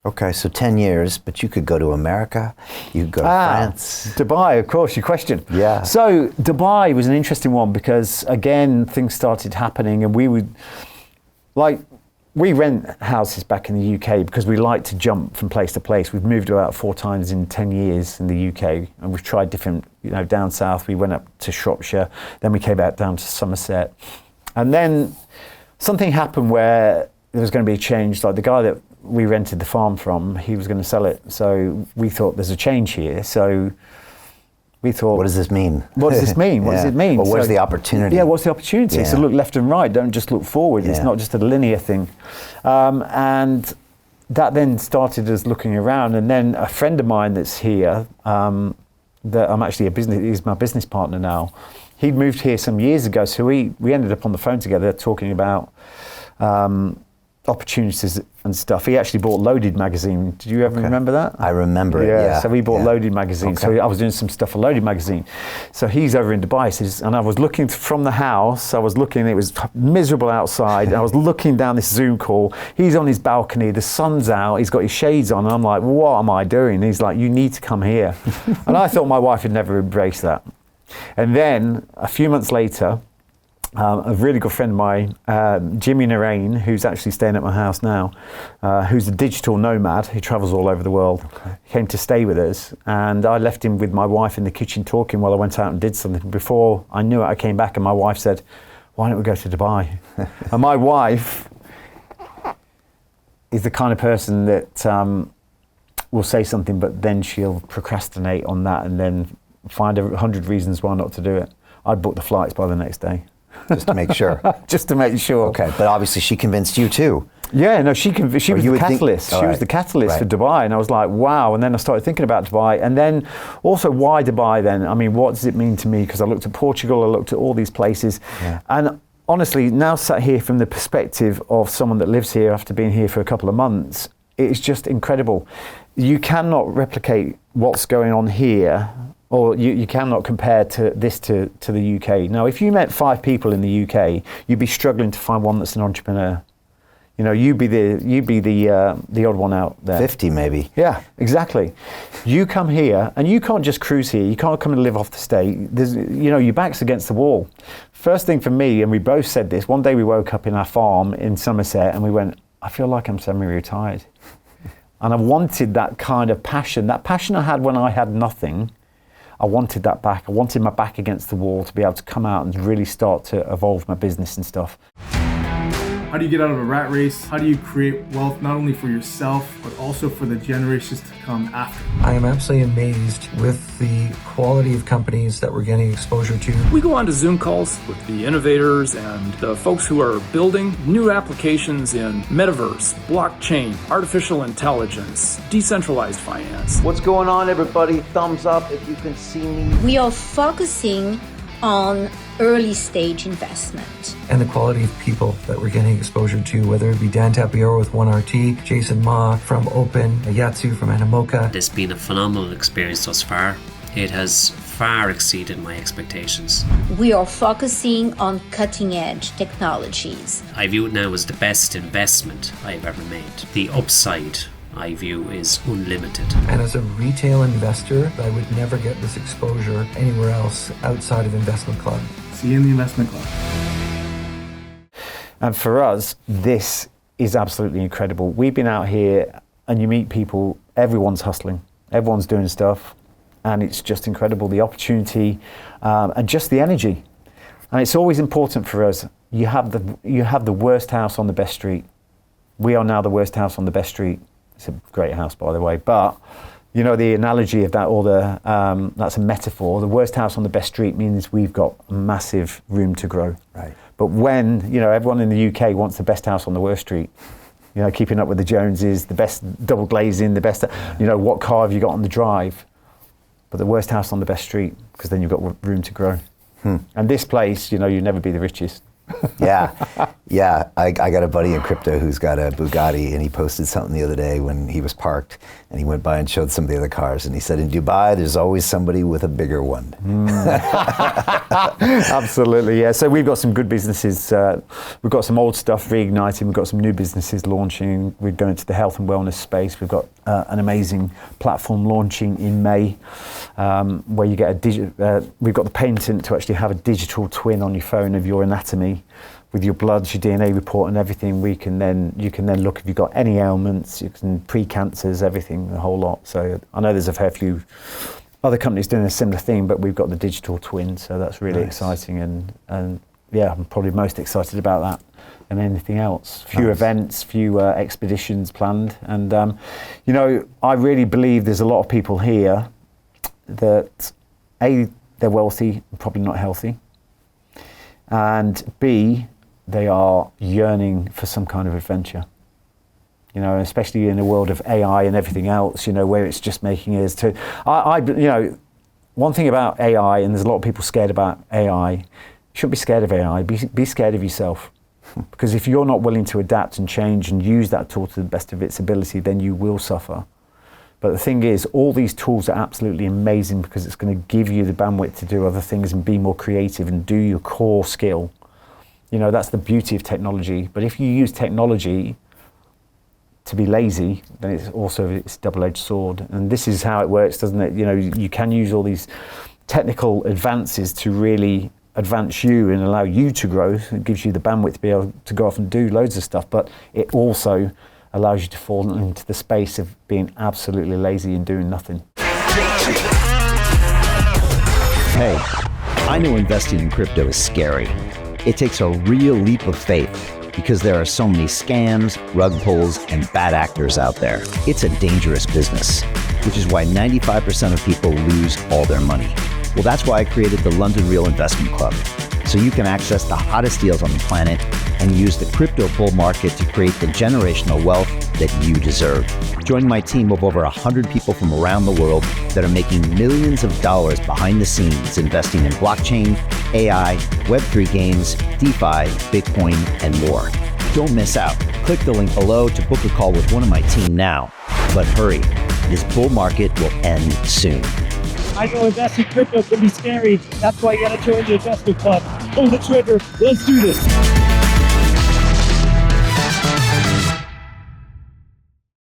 Okay, so 10 years, but you could go to America, you could go to France. Dubai, of course, your question. Yeah. So Dubai was an interesting one because, again, things started happening and we rent houses back in the UK because we like to jump from place to place. We've moved about 4 times in 10 years in the UK, and we've tried different, down south. We went up to Shropshire, then we came back down to Somerset. And then something happened where there was going to be a change. Like the guy that we rented the farm from, he was going to sell it. So we thought there's a change here. So we thought, what does this mean? What does this mean? What does it mean? Well, where's the opportunity? Yeah, what's the opportunity? Yeah. So look left and right, don't just look forward. It's not just a linear thing. And that then started us looking around. And then a friend of mine that's here, that I'm actually he's my business partner now. He'd moved here some years ago. So we ended up on the phone together talking about opportunities and stuff. He actually bought Loaded magazine. Did you ever remember that? I remember it, yeah. So we bought Loaded magazine. Okay. So I was doing some stuff for Loaded magazine. So he's over in Dubai, and I was looking from the house, it was miserable outside, and I was looking down this Zoom call. He's on his balcony, the sun's out, he's got his shades on, and I'm like, what am I doing? And he's like, you need to come here. And I thought my wife had never embraced that. And then a few months later, a really good friend of mine, Jimmy Narain, who's actually staying at my house now, who's a digital nomad who travels all over the world, came to stay with us. And I left him with my wife in the kitchen talking while I went out and did something. Before I knew it, I came back and my wife said, why don't we go to Dubai? And my wife is the kind of person that will say something, but then she'll procrastinate on that and then find 100 reasons why not to do it. I'd book the flights by the next day. Just to make sure. Just to make sure. Okay, but obviously she convinced you too. Yeah, no, she was the catalyst. She was the catalyst for Dubai, and I was like, wow. And then I started thinking about Dubai, and then also why Dubai then? I mean, what does it mean to me? Because I looked at Portugal, I looked at all these places, and honestly, now sat here from the perspective of someone that lives here after being here for a couple of months, it's just incredible. You cannot replicate what's going on here, or you cannot compare this to the UK. Now, if you met 5 people in the UK, you'd be struggling to find one that's an entrepreneur. You'd be the odd one out there. 50 maybe. Yeah, exactly. You come here, and you can't just cruise here. You can't come and live off the state. Your back's against the wall. First thing for me, and we both said this, one day we woke up in our farm in Somerset, and we went, I feel like I'm semi-retired. And I wanted that kind of passion. That passion I had when I had nothing, I wanted that back. I wanted my back against the wall to be able to come out and really start to evolve my business and stuff. How do you get out of a rat race? How do you create wealth not only for yourself, but also for the generations to come after? I am absolutely amazed with the quality of companies that we're getting exposure to. We go on to Zoom calls with the innovators and the folks who are building new applications in metaverse, blockchain, artificial intelligence, decentralized finance. What's going on, everybody? Thumbs up if you can see me. We are focusing on early stage investment. And the quality of people that we're getting exposure to, whether it be Dan Tapiero with 1RT, Jason Ma from Open, Yatsu from Animoca. It's been a phenomenal experience thus far. It has far exceeded my expectations. We are focusing on cutting edge technologies. I view it now as the best investment I've ever made. The upside I view is unlimited. And as a retail investor, I would never get this exposure anywhere else outside of Investment Club. See you in the Investment Club. And for us, this is absolutely incredible. We've been out here and you meet people, everyone's hustling, everyone's doing stuff, and it's just incredible, the opportunity and just the energy. And it's always important for us, you have the worst house on the best street. We are now the worst house on the best street. It's a great house, by the way, but the analogy of that, or that's a metaphor. The worst house on the best street means we've got massive room to grow. Right. But when everyone in the UK wants the best house on the worst street, keeping up with the Joneses, the best double glazing, the best, what car have you got on the drive? But the worst house on the best street, because then you've got room to grow. And this place, you'll never be the richest. Yeah. I got a buddy in crypto who's got a Bugatti, and he posted something the other day when he was parked, and he went by and showed some of the other cars, and he said, in Dubai, there's always somebody with a bigger one. Absolutely, yeah. So we've got some good businesses. We've got some old stuff reigniting. We've got some new businesses launching. We're going into the health and wellness space. We've got an amazing platform launching in May, where you get we've got the patent to actually have a digital twin on your phone of your anatomy, with your bloods, your DNA report, and everything. You can then look if you've got any ailments, you can pre-cancers, everything, the whole lot. So I know there's a fair few other companies doing a similar thing, but we've got the digital twin, so that's really exciting. And yeah, I'm probably most excited about that than anything else. Few events, few expeditions planned, and I really believe there's a lot of people here that A, they're wealthy, probably not healthy, and B, they are yearning for some kind of adventure. Especially in a world of AI and everything else, where it's just making us to. One thing about AI, and there's a lot of people scared about AI. You shouldn't be scared of AI. Be scared of yourself, because if you're not willing to adapt and change and use that tool to the best of its ability, then you will suffer. But the thing is, all these tools are absolutely amazing because it's going to give you the bandwidth to do other things and be more creative and do your core skill. That's the beauty of technology. But if you use technology to be lazy, then it's a double-edged sword. And this is how it works, doesn't it? You can use all these technical advances to really advance you and allow you to grow. It gives you the bandwidth to be able to go off and do loads of stuff, but it also allows you to fall into the space of being absolutely lazy and doing nothing. Hey, I know investing in crypto is scary. It takes a real leap of faith because there are so many scams, rug pulls, and bad actors out there. It's a dangerous business, which is why 95% of people lose all their money. Well, that's why I created the London Real Investment Club, so you can access the hottest deals on the planet and use the crypto bull market to create the generational wealth that you deserve. Join my team of over 100 people from around the world that are making millions of dollars behind the scenes investing in blockchain, AI, Web3 games, DeFi, Bitcoin, and more. Don't miss out. Click the link below to book a call with one of my team now. But hurry, this bull market will end soon. I know investing in crypto can be scary. That's why you gotta join the investment club. Pull the trigger. Let's do this.